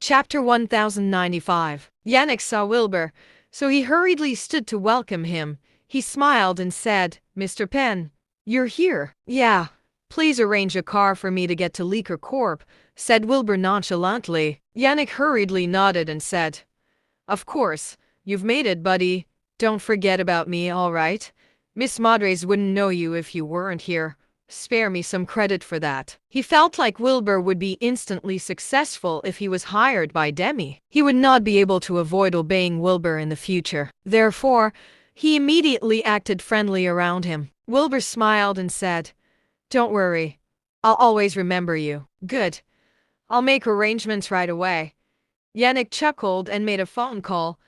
Chapter 1095. Yannick saw Wilbur, so he hurriedly stood to welcome him. He smiled and said, "Mr. Penn, you're here." "Yeah. Please arrange a car for me to get to Leaker Corp," said Wilbur nonchalantly. Yannick hurriedly nodded and said, "Of course. You've made it, buddy. Don't forget about me, all right? Miss Madres wouldn't know you if you weren't here. Spare me some credit for that." He felt like Wilbur would be instantly successful if he was hired by Demi. He would not be able to avoid obeying Wilbur in the future. Therefore, he immediately acted friendly around him. Wilbur smiled and said, "Don't worry. I'll always remember you." "Good. I'll make arrangements right away." Yannick chuckled and made a phone call.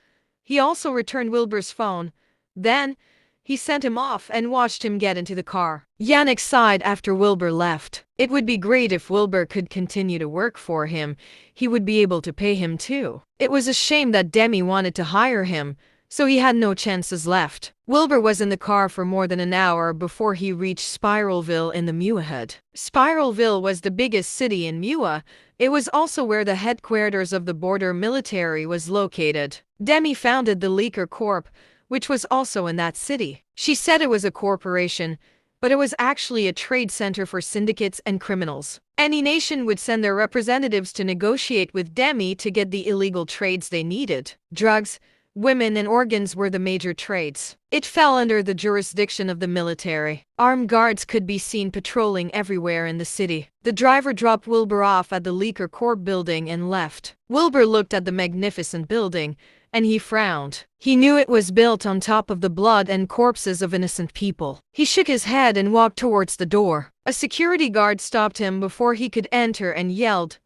He also returned Wilbur's phone. Then, he sent him off and watched him get into the car. Yannick sighed after Wilbur left. It would be great if Wilbur could continue to work for him. He would be able to pay him too. It was a shame that Demi wanted to hire him, so he had no chances left. Wilbur was in the car for more than an hour before he reached Spiralville in the Muahead. Spiralville was the biggest city in Mua. It was also where the headquarters of the border military was located. Demi founded the Leaker Corp, which was also in that city. She said it was a corporation, but it was actually a trade center for syndicates and criminals. Any nation would send their representatives to negotiate with Demi to get the illegal trades they needed. Drugs, women, and organs were the major trades. It fell under the jurisdiction of the military. Armed guards could be seen patrolling everywhere in the city. The driver dropped Wilbur off at the Leaker Corp building and left. Wilbur looked at the magnificent building, and he frowned. He knew it was built on top of the blood and corpses of innocent people. He shook his head and walked towards the door. A security guard stopped him before he could enter and yelled,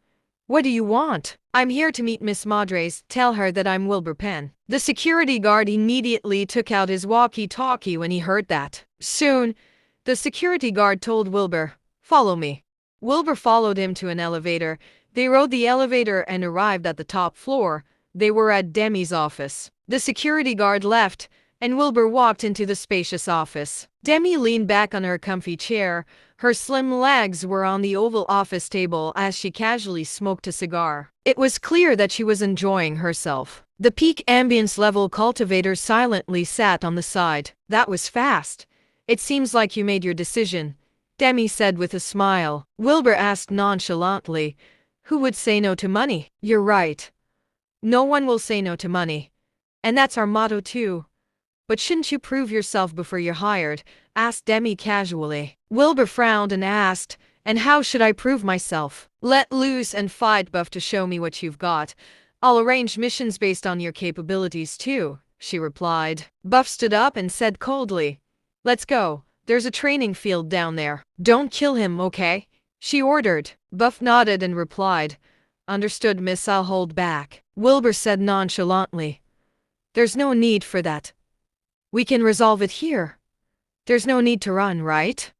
"What do you want?" "I'm here to meet Miss Madres. Tell her that I'm Wilbur Penn." The security guard immediately took out his walkie-talkie when he heard that. Soon, the security guard told Wilbur, "Follow me." Wilbur followed him to an elevator. They rode the elevator and arrived at the top floor. They were at Demi's office. The security guard left, and Wilbur walked into the spacious office. Demi leaned back on her comfy chair. Her slim legs were on the oval office table as she casually smoked a cigar. It was clear that she was enjoying herself. The peak ambience level cultivator silently sat on the side. "That was fast. It seems like you made your decision," Demi said with a smile. Wilbur asked nonchalantly, "Who would say no to money?" "You're right. No one will say no to money. And that's our motto too. But shouldn't you prove yourself before you're hired?" asked Demi casually. Wilbur frowned and asked, "And how should I prove myself?" "Let loose and fight, Buff, to show me what you've got. I'll arrange missions based on your capabilities too," she replied. Buff stood up and said coldly, "Let's go. There's a training field down there." "Don't kill him, okay?" she ordered. Buff nodded and replied, "Understood, miss, I'll hold back." Wilbur said nonchalantly, "There's no need for that. We can resolve it here. There's no need to run, right?"